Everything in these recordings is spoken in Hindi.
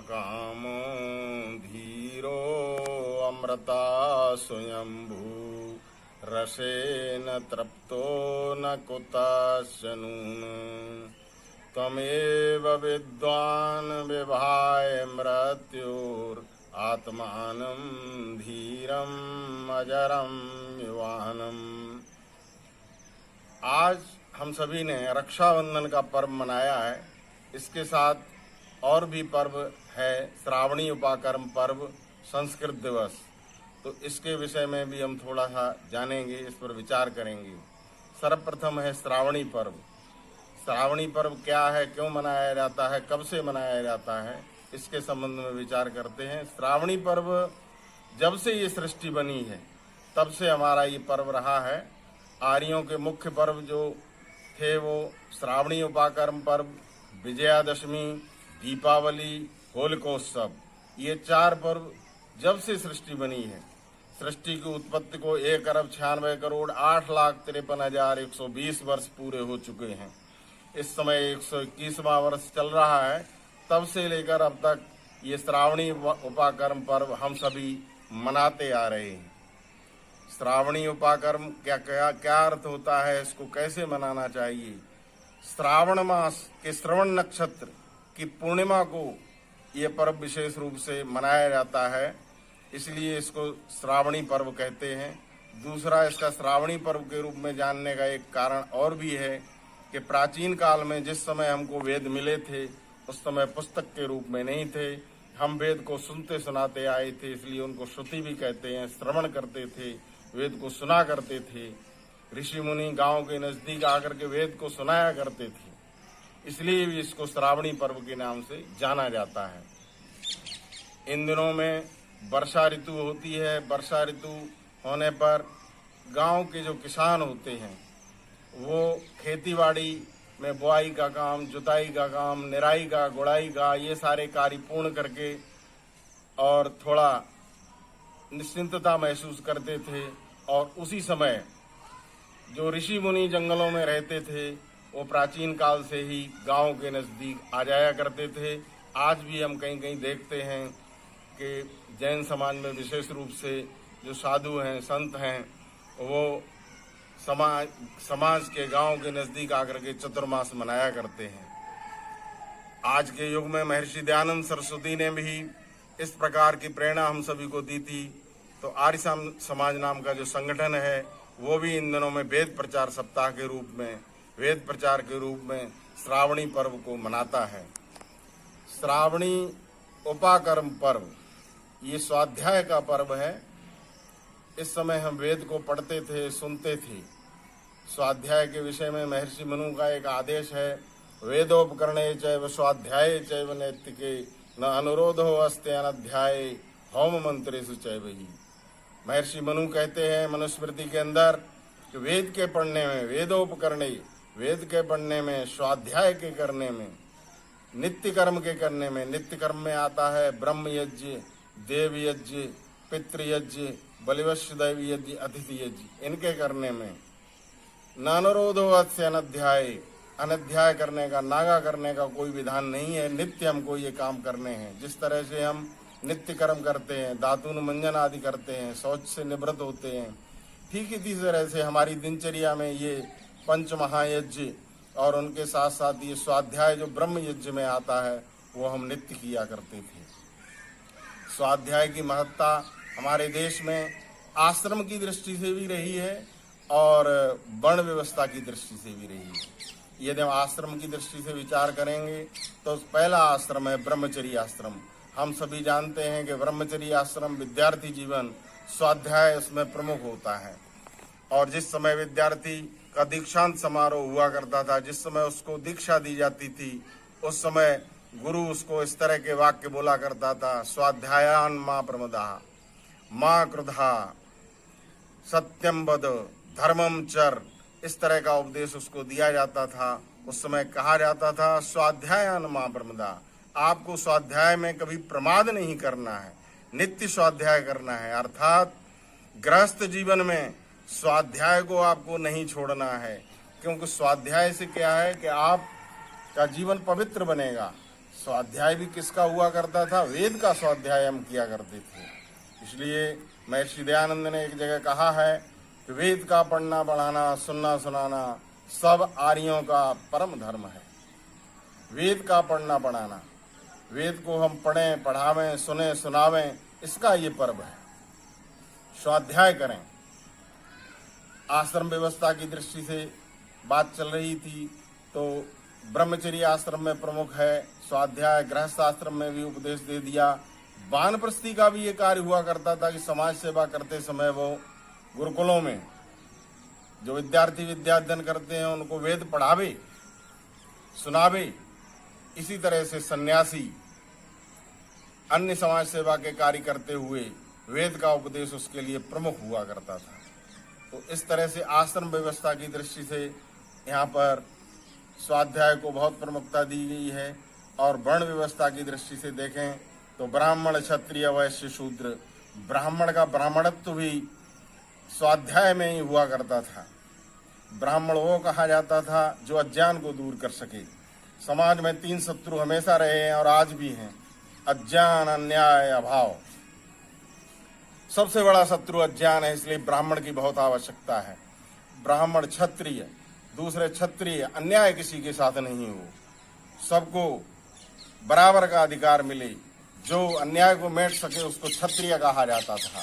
कामो धीरो अमृता स्वयंभू रसेन तृप्तो न कुतश्च नून त्वमेव विद्वान् विभाय मृत्युर् आत्मानं धीरम् अजरं युवानम्। आज हम सभी ने रक्षाबंधन का पर्व मनाया है। इसके साथ और भी पर्व है, श्रावणी उपाकर्म पर्व, संस्कृत दिवस। तो इसके विषय में भी हम थोड़ा सा जानेंगे, इस पर विचार करेंगे। सर्वप्रथम है श्रावणी पर्व। श्रावणी पर्व क्या है, क्यों मनाया जाता है, कब से मनाया जाता है, इसके संबंध में विचार करते हैं। श्रावणी पर्व जब से ये सृष्टि बनी है तब से हमारा ये पर्व रहा है। आर्यों के मुख्य पर्व जो थे वो श्रावणी उपाकर्म पर्व, विजयादशमी, दीपावली, होलिकोत्सव, ये 4 पर्व जब से सृष्टि बनी है। सृष्टि की उत्पत्ति को 1,96,08,53,120 वर्ष पूरे हो चुके हैं। इस समय 121वां वर्ष चल रहा है। तब से लेकर अब तक ये श्रावणी उपाकर्म पर्व हम सभी मनाते आ रहे हैं। श्रावणी उपाकर्म क्या अर्थ होता है, इसको कैसे मनाना चाहिए। श्रावण मास के श्रवण नक्षत्र की पूर्णिमा को ये पर्व विशेष रूप से मनाया जाता है, इसलिए इसको श्रावणी पर्व कहते हैं। दूसरा, इसका श्रावणी पर्व के रूप में जानने का एक कारण और भी है कि प्राचीन काल में जिस समय हमको वेद मिले थे उस समय पुस्तक के रूप में नहीं थे। हम वेद को सुनते सुनाते आए थे, इसलिए उनको श्रुति भी कहते हैं। श्रवण करते थे, वेद को सुना करते थे। ऋषि मुनि गांव के नजदीक आकर के वेद को सुनाया करते थे, इसलिए भी इसको श्रावणी पर्व के नाम से जाना जाता है। इन दिनों में वर्षा ऋतु होती है। वर्षा ऋतु होने पर गांव के जो किसान होते हैं वो खेतीबाड़ी में बुआई का काम, जुताई का काम, निराई का, गुड़ाई का, ये सारे कार्य पूर्ण करके और थोड़ा निश्चिंतता महसूस करते थे। और उसी समय जो ऋषि मुनि जंगलों में रहते थे वो प्राचीन काल से ही गांव के नजदीक आ जाया करते थे। आज भी हम कहीं कहीं देखते हैं कि जैन समाज में विशेष रूप से जो साधु हैं, संत हैं, वो समाज के गांव के नजदीक आकर के चतुर्मास मनाया करते हैं। आज के युग में महर्षि दयानंद सरस्वती ने भी इस प्रकार की प्रेरणा हम सभी को दी थी। तो आर्य समाज नाम का जो संगठन है वो भी इन दिनों में वेद प्रचार सप्ताह के रूप में, वेद प्रचार के रूप में श्रावणी पर्व को मनाता है। श्रावणी उपाकर्म पर्व ये स्वाध्याय का पर्व है। इस समय हम वेद को पढ़ते थे, सुनते थे। स्वाध्याय के विषय में महर्षि मनु का एक आदेश है, वेदोपकरणे चैव स्वाध्याये चैव नैतिके न अनुरोधो अस्ते अनध्याये होम मंत्रेषु चैवहि। महर्षि मनु कहते हैं मनुस्मृति के अंदर कि वेद के पढ़ने में, वेदोपकरणे, वेद के पढ़ने में, स्वाध्याय के करने में, नित्य कर्म के करने में, नित्य कर्म में आता है ब्रह्म यज्ञ, देव यज्ञ, पितृयज्ञ, बलिवश्य दैव यज्ञ, अतिथि यज्ञ, इनके करने में न अनुरोधो अस्य अनध्याय, अनध्याय करने का, नागा करने का कोई विधान नहीं है। नित्य हमको ये काम करने हैं। जिस तरह से हम नित्य कर्म करते हैं, दातून मंजन आदि करते हैं, शौच से निवृत्त होते हैं, ठीक इसी तरह से हमारी दिनचर्या में ये पंच महायज्ञ और उनके साथ साथ ये स्वाध्याय जो ब्रह्म यज्ञ में आता है वो हम नित्य किया करते थे। स्वाध्याय की महत्ता हमारे देश में आश्रम की दृष्टि से भी रही है और वर्ण व्यवस्था की दृष्टि से भी रही है। यदि हम आश्रम की दृष्टि से विचार करेंगे तो पहला आश्रम है ब्रह्मचर्य आश्रम। हम सभी जानते हैं कि ब्रह्मचर्य आश्रम विद्यार्थी जीवन, स्वाध्याय उसमें प्रमुख होता है। और जिस समय विद्यार्थी का दीक्षांत समारोह हुआ करता था, जिस समय उसको दीक्षा दी जाती थी, उस समय गुरु उसको इस तरह के वाक्य बोला करता था, स्वाध्यायान मां प्रमदा, मां क्रुधा, सत्यम वद, धर्मम चर, इस तरह का उपदेश उसको दिया जाता था। उस समय कहा जाता था स्वाध्यायान मां प्रमदा, आपको स्वाध्याय में कभी प्रमाद नहीं करना है, नित्य स्वाध्याय करना है। अर्थात गृहस्थ जीवन में स्वाध्याय को आपको नहीं छोड़ना है, क्योंकि स्वाध्याय से क्या है कि आपका जीवन पवित्र बनेगा। स्वाध्याय भी किसका हुआ करता था? वेद का स्वाध्याय हम किया करते थे। इसलिए महर्षि दयानंद ने एक जगह कहा है कि वेद का पढ़ना पढ़ाना सुनना सुनाना सब आर्यों का परम धर्म है। वेद का पढ़ना पढ़ाना, वेद को हम पढ़ें पढ़ावें सुने सुनावें, इसका ये पर्व है। स्वाध्याय करें। आश्रम व्यवस्था की दृष्टि से बात चल रही थी तो ब्रह्मचर्य आश्रम में प्रमुख है, स्वाध्याय गृहस्थ आश्रम में भी उपदेश दे दिया। वानप्रस्थी का भी ये कार्य हुआ करता था कि समाज सेवा करते समय वो गुरुकुलों में जो विद्यार्थी विद्याध्ययन करते हैं उनको वेद पढ़ावे सुनावे। इसी तरह से सन्यासी अन्य समाज सेवा के कार्य करते हुए वेद का उपदेश उसके लिए प्रमुख हुआ करता था। तो इस तरह से आश्रम व्यवस्था की दृष्टि से यहाँ पर स्वाध्याय को बहुत प्रमुखता दी गई है। और वर्ण व्यवस्था की दृष्टि से देखें तो ब्राह्मण क्षत्रिय वैश्य शूद्र, ब्राह्मण का ब्राह्मणत्व भी स्वाध्याय में ही हुआ करता था। ब्राह्मण वो कहा जाता था जो अज्ञान को दूर कर सके। समाज में 3 शत्रु हमेशा रहे हैं और आज भी हैं, अज्ञान, अन्याय, अभाव। सबसे बड़ा शत्रु अज्ञान है, इसलिए ब्राह्मण की बहुत आवश्यकता है। ब्राह्मण क्षत्रिय, दूसरे क्षत्रिय, अन्याय किसी के साथ नहीं हो, सबको बराबर का अधिकार मिले। जो अन्याय को मेट सके उसको क्षत्रिय कहा जाता था।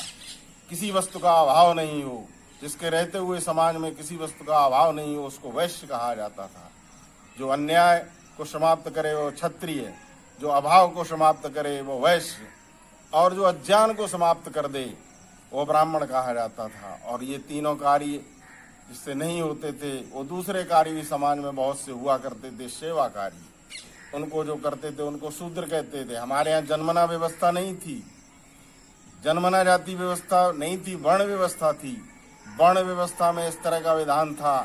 किसी वस्तु का अभाव नहीं हो, जिसके रहते हुए समाज में किसी वस्तु का अभाव नहीं हो, उसको वैश्य कहा जाता था। जो अन्याय को समाप्त करे वो क्षत्रिय, जो अभाव को समाप्त करे वो वैश्य, और जो अज्ञान को समाप्त कर दे वो ब्राह्मण कहा जाता था। और ये तीनों कार्य जिससे नहीं होते थे वो दूसरे कार्य भी समाज में बहुत से हुआ करते थे। सेवा कार्य उनको जो करते थे उनको शूद्र कहते थे। हमारे यहाँ जन्मना व्यवस्था नहीं थी, जन्मना जाति व्यवस्था नहीं थी, वर्ण व्यवस्था थी। वर्ण व्यवस्था में इस तरह का विधान था,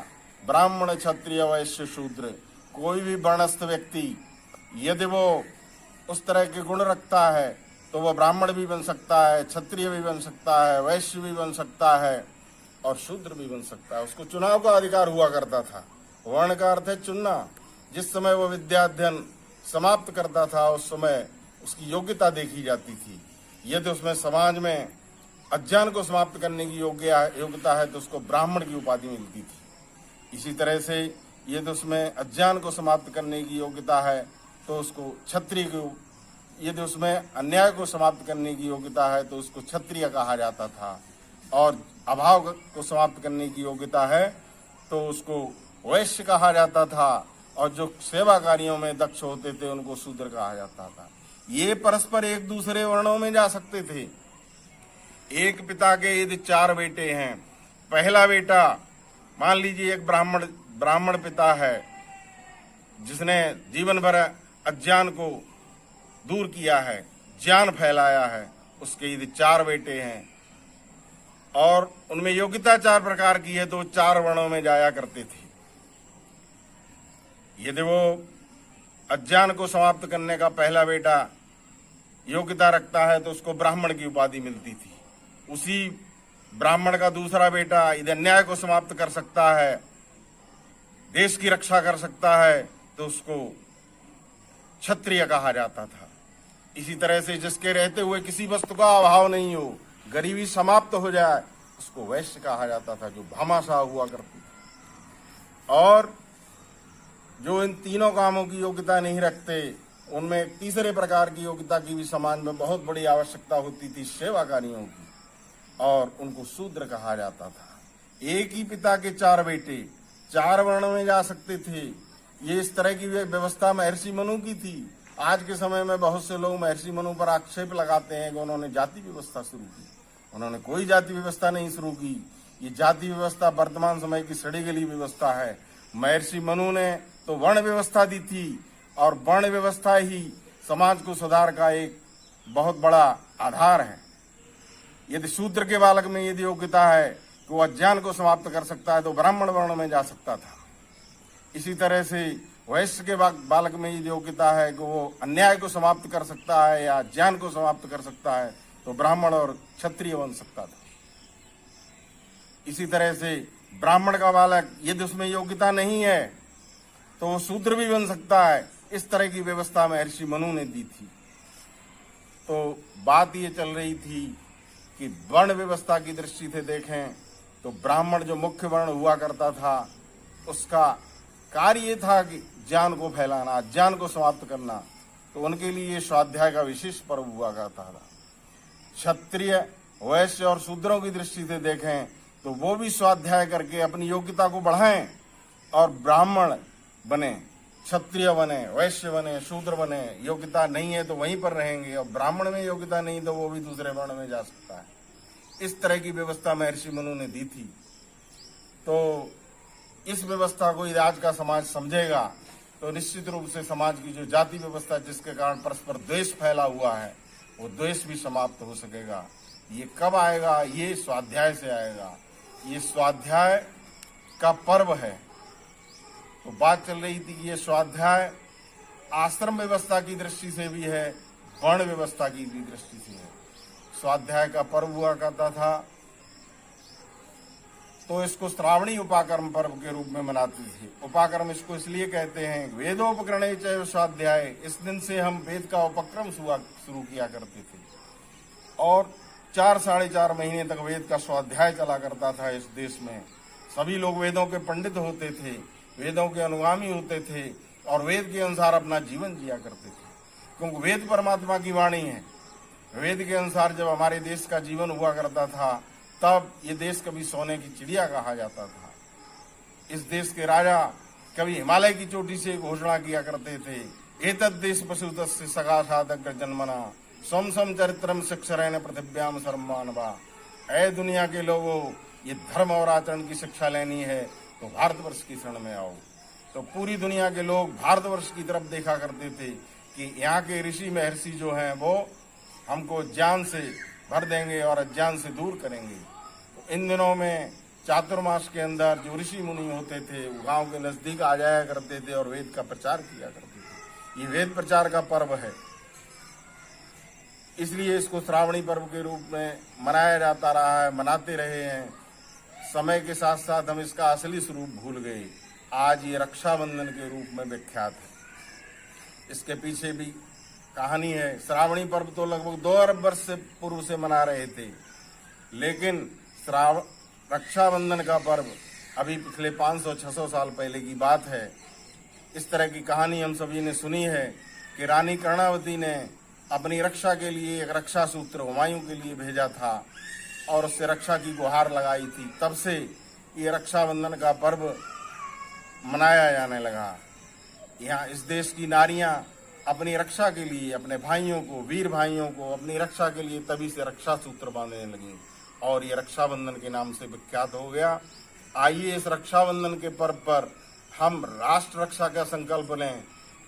ब्राह्मण क्षत्रिय वैश्य शूद्र। कोई भी वर्णस्थ व्यक्ति यदि वो उस तरह के गुण रखता है तो वह ब्राह्मण भी बन सकता है, क्षत्रिय भी बन सकता है, वैश्य भी बन सकता है और शूद्र भी बन सकता है। उसको चुनाव का अधिकार हुआ करता था। वर्ण का अर्थ है चुनना। जिस समय वो विद्याध्ययन समाप्त करता था उस समय उसकी योग्यता देखी जाती थी। यदि उसमें समाज में अज्ञान को समाप्त करने की योग्यता है तो उसको ब्राह्मण की उपाधि मिलती थी। इसी तरह से यदि उसमें अज्ञान को समाप्त करने की योग्यता है तो उसको क्षत्रिय को, यदि उसमें अन्याय को समाप्त करने की योग्यता है तो उसको क्षत्रिय कहा जाता था। और अभाव को समाप्त करने की योग्यता है तो उसको वैश्य कहा जाता था। और जो सेवा कार्यों में दक्ष होते थे उनको शूद्र कहा जाता था। ये परस्पर एक दूसरे वर्णों में जा सकते थे। एक पिता के यदि 4 बेटे हैं, पहला बेटा मान लीजिए एक ब्राह्मण पिता है जिसने जीवन भर अज्ञान को दूर किया है, ज्ञान फैलाया है, उसके यदि 4 बेटे हैं और उनमें योग्यता 4 प्रकार की है तो वो 4 वर्णों में जाया करते थे। यदि वो अज्ञान को समाप्त करने का पहला बेटा योग्यता रखता है तो उसको ब्राह्मण की उपाधि मिलती थी। उसी ब्राह्मण का दूसरा बेटा यदि अन्याय को समाप्त कर सकता है, देश की रक्षा कर सकता है तो उसको क्षत्रिय कहा जाता था। इसी तरह से जिसके रहते हुए किसी वस्तु का अभाव नहीं हो, गरीबी समाप्त हो जाए, उसको वैश्य कहा जाता था, जो भामाशाह हुआ करती थी। और जो इन तीनों कामों की योग्यता नहीं रखते उनमें एक तीसरे प्रकार की योग्यता की भी समाज में बहुत बड़ी आवश्यकता होती थी, सेवा कार्यों की, और उनको शूद्र कहा जाता था। एक ही पिता के 4 बेटे 4 वर्णों में जा सकते थे। ये इस तरह की व्यवस्था महर्षि मनु की थी। आज के समय में बहुत से लोग महर्षि मनु पर आक्षेप लगाते हैं कि उन्होंने जाति व्यवस्था शुरू की। उन्होंने कोई जाति व्यवस्था नहीं शुरू की। ये जाति व्यवस्था वर्तमान समय की सड़ी गली व्यवस्था है। महर्षि मनु ने तो वर्ण व्यवस्था दी थी और वर्ण व्यवस्था ही समाज को सुधार का एक बहुत बड़ा आधार है। यदि शूद्र के बालक में यदि योग्यता है कि वो अज्ञान को समाप्त कर सकता है तो ब्राह्मण वर्ण में जा सकता था। इसी तरह से वैश्य के बालक में यदि योग्यता है कि वो अन्याय को समाप्त कर सकता है या ज्ञान को समाप्त कर सकता है तो ब्राह्मण और क्षत्रिय बन सकता था। इसी तरह से ब्राह्मण का बालक यदि उसमें योग्यता नहीं है तो वो शूद्र भी बन सकता है। इस तरह की व्यवस्था महर्षि मनु ने दी थी। तो बात ये चल रही थी कि वर्ण व्यवस्था की दृष्टि से देखें तो ब्राह्मण जो मुख्य वर्ण हुआ करता था उसका कार्य ये था कि ज्ञान को फैलाना, अज्ञान को समाप्त करना। तो उनके लिए स्वाध्याय का विशेष पर्व हुआ करता था। क्षत्रिय, वैश्य और शूद्रों की दृष्टि से देखें तो वो भी स्वाध्याय करके अपनी योग्यता को बढ़ाएं और ब्राह्मण बने, क्षत्रिय बने, वैश्य बने, शूद्र बने। योग्यता नहीं है तो वहीं पर रहेंगे और ब्राह्मण में योग्यता नहीं तो वो भी दूसरे वर्ण में जा सकता है। इस तरह की व्यवस्था महर्षि मनु ने दी थी। तो इस व्यवस्था को यदि आज का समाज समझेगा तो निश्चित रूप से समाज की जो जाति व्यवस्था जिसके कारण परस्पर द्वेष फैला हुआ है वो द्वेष भी समाप्त हो सकेगा। ये कब आएगा? ये स्वाध्याय से आएगा। ये स्वाध्याय का पर्व है। तो बात चल रही थी कि ये स्वाध्याय आश्रम व्यवस्था की दृष्टि से भी है, वर्ण व्यवस्था की भी दृष्टि से है। स्वाध्याय का पर्व हुआ करता था तो इसको श्रावणी उपाकर्म पर्व के रूप में मनाते थे। उपाकर्म इसको इसलिए कहते हैं, वेदोपकरणे च स्वाध्याय। इस दिन से हम वेद का उपक्रम शुरू किया करते थे और 4 साढ़े 4 महीने तक वेद का स्वाध्याय चला करता था इस देश में। सभी लोग वेदों के पंडित होते थे, वेदों के अनुगामी होते थे और वेद के अनुसार अपना जीवन जिया करते थे, क्योंकि वेद परमात्मा की वाणी है। वेद के अनुसार जब हमारे देश का जीवन हुआ करता था तब ये देश कभी सोने की चिड़िया कहा जाता था। इस देश के राजा कभी हिमालय की चोटी से घोषणा किया करते थे, एतद् देश पशुतस्य सखा साधक जन्मना स्वम सम चरित्रम शिक्षरेण पृथिव्याम सर्वमानवा। ऐ दुनिया के लोगों, ये धर्म और आचरण की शिक्षा लेनी है तो भारतवर्ष की शरण में आओ। तो पूरी दुनिया के लोग भारतवर्ष की तरफ देखा करते थे कि यहाँ के ऋषि महर्षि जो हैं वो हमको ज्ञान से भर देंगे और अज्ञान से दूर करेंगे। तो इन दिनों में चातुर्मास के अंदर जो ऋषि मुनि होते थे वो गांव के नजदीक आ जाया करते थे और वेद का प्रचार किया करते थे। ये वेद प्रचार का पर्व है, इसलिए इसको श्रावणी पर्व के रूप में मनाया जाता रहा है, मनाते रहे हैं। समय के साथ साथ हम इसका असली स्वरूप भूल गए। आज ये रक्षाबंधन के रूप में विख्यात है। इसके पीछे भी कहानी है। श्रावणी पर्व तो लगभग 2 अरब वर्ष से पूर्व से मना रहे थे, लेकिन रक्षाबंधन का पर्व अभी पिछले 500-600 साल पहले की बात है। इस तरह की कहानी हम सभी ने सुनी है कि रानी कर्णावती ने अपनी रक्षा के लिए एक रक्षा सूत्र हुमायूं के लिए भेजा था और उससे रक्षा की गुहार लगाई थी। तब से ये रक्षाबंधन का पर्व मनाया जाने लगा। यहाँ इस देश की नारियां अपनी रक्षा के लिए अपने भाइयों को, वीर भाइयों को अपनी रक्षा के लिए तभी से रक्षा सूत्र बांधने लगी और ये रक्षाबंधन के नाम से विख्यात हो गया। आइए इस रक्षाबंधन के पर्व पर हम राष्ट्र रक्षा का संकल्प लें,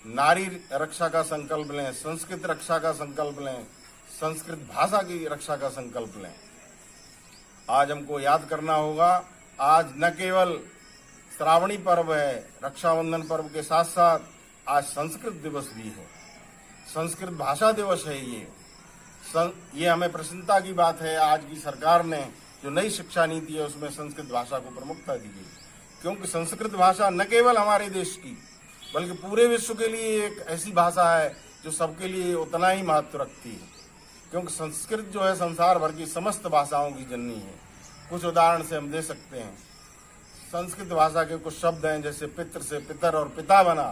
नारी रक्षा का संकल्प लें, संस्कृत रक्षा का संकल्प लें, संस्कृत भाषा की रक्षा का संकल्प लें। आज हमको याद करना होगा, आज न केवल श्रावणी पर्व है, रक्षाबंधन पर्व के साथ साथ आज संस्कृत दिवस भी है, संस्कृत भाषा दिवस है। ये हमें प्रसन्नता की बात है। आज की सरकार ने जो नई शिक्षा नीति है उसमें संस्कृत भाषा को प्रमुखता दी गई, क्योंकि संस्कृत भाषा न केवल हमारे देश की बल्कि पूरे विश्व के लिए एक ऐसी भाषा है जो सबके लिए उतना ही महत्व रखती है, क्योंकि संस्कृत जो है संसार भर की समस्त भाषाओं की जननी है। कुछ उदाहरण से हम दे सकते हैं। संस्कृत भाषा के कुछ शब्द हैं, जैसे पितृ से पितर और पिता बना,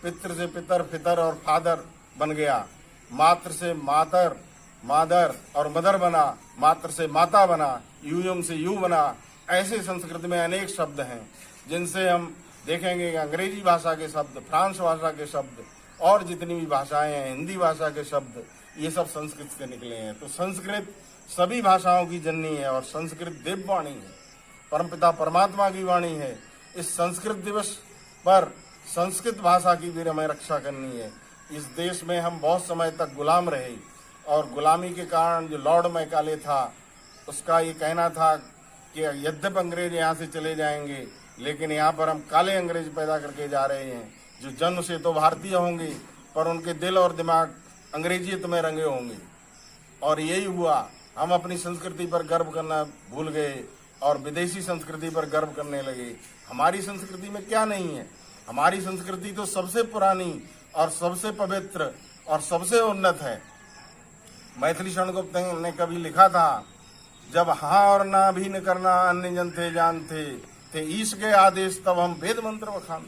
पितृ से पितर, फितर और फादर बन गया, मातृ से मातर, मादर और मदर बना, मातृ से माता बना, यूयम से यू बना। ऐसे संस्कृत में अनेक शब्द हैं जिनसे हम देखेंगे कि अंग्रेजी भाषा के शब्द, फ्रांस भाषा के शब्द और जितनी भी भाषाएं हैं, हिंदी भाषा के शब्द, ये सब संस्कृत से निकले हैं। तो संस्कृत सभी भाषाओं की जननी है और संस्कृत दिव्य वाणी है, परमपिता परमात्मा की वाणी है। इस संस्कृत दिवस पर संस्कृत भाषा की भी हमें रक्षा करनी है। इस देश में हम बहुत समय तक गुलाम रहे और गुलामी के कारण जो लॉर्ड मैकाले था उसका ये कहना था कि यद्यप अंग्रेज यहाँ से चले जाएंगे लेकिन यहाँ पर हम काले अंग्रेज पैदा करके जा रहे हैं जो जन्म से तो भारतीय होंगे पर उनके दिल और दिमाग अंग्रेजियत में रंगे होंगे। और यही हुआ, हम अपनी संस्कृति पर गर्व करना भूल गए और विदेशी संस्कृति पर गर्व करने लगे। हमारी संस्कृति में क्या नहीं है? हमारी संस्कृति तो सबसे पुरानी और सबसे पवित्र और सबसे उन्नत है। मैथिली शरण गुप्त ने कभी लिखा था, जब हाँ और ना भी न करना अन्य जन थे जानते थे ईश के आदेश तब हम वेद मंत्र बखान।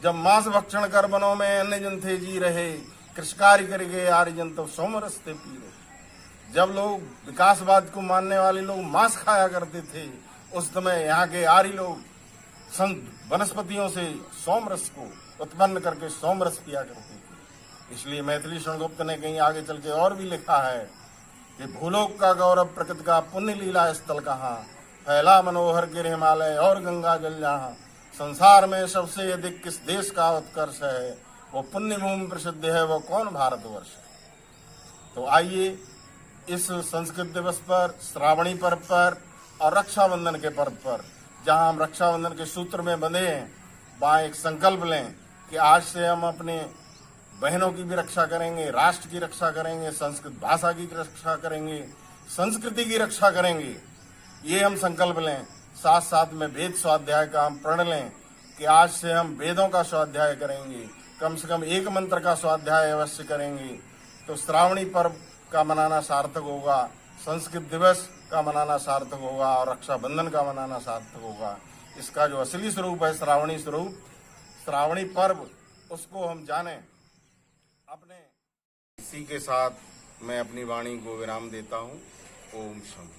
जब मांस भक्षण कर वनों में अन्य जन थे जी रहे कृषकारी कर गए आर्य जन तब सोमरस थे पी रहे। जब लोग विकासवाद को मानने वाले लोग मांस खाया करते थे, उस समय यहाँ के आर्य लोग वनस्पतियों से सोमरस को उत्पन्न करके सोमरस पिया करते थे। इसलिए मैथिली शरण गुप्त ने कहीं आगे चल के और भी लिखा है कि भूलोक का गौरव प्रकृति का पुण्य लीला स्थल कहाँ, फैला मनोहर गिर हिमालय और गंगा जल जहाँ, संसार में सबसे अधिक किस देश का उत्कर्ष है, वो पुण्य भूमि प्रसिद्ध है वो कौन भारतवर्ष है। तो आइए इस संस्कृत दिवस पर, श्रावणी पर्व पर और रक्षाबंधन के पर्व पर, जहां हम रक्षाबंधन के सूत्र में बंधे हैं, वहां एक संकल्प लें कि आज से हम अपने बहनों की भी रक्षा करेंगे, राष्ट्र की रक्षा करेंगे, संस्कृत भाषा की रक्षा करेंगे, संस्कृति की रक्षा करेंगे। ये हम संकल्प लें। साथ साथ में वेद स्वाध्याय का हम प्रण लें कि आज से हम वेदों का स्वाध्याय करेंगे, कम से कम एक मंत्र का स्वाध्याय अवश्य करेंगे। तो श्रावणी पर्व का मनाना सार्थक होगा, संस्कृत दिवस का मनाना सार्थक होगा और रक्षाबंधन का मनाना सार्थक होगा। इसका जो असली स्वरूप है श्रावणी स्वरूप, श्रावणी पर्व, उसको हम जानें। अपने इसी के साथ मैं अपनी वाणी को विराम देता हूँ। ओम शम।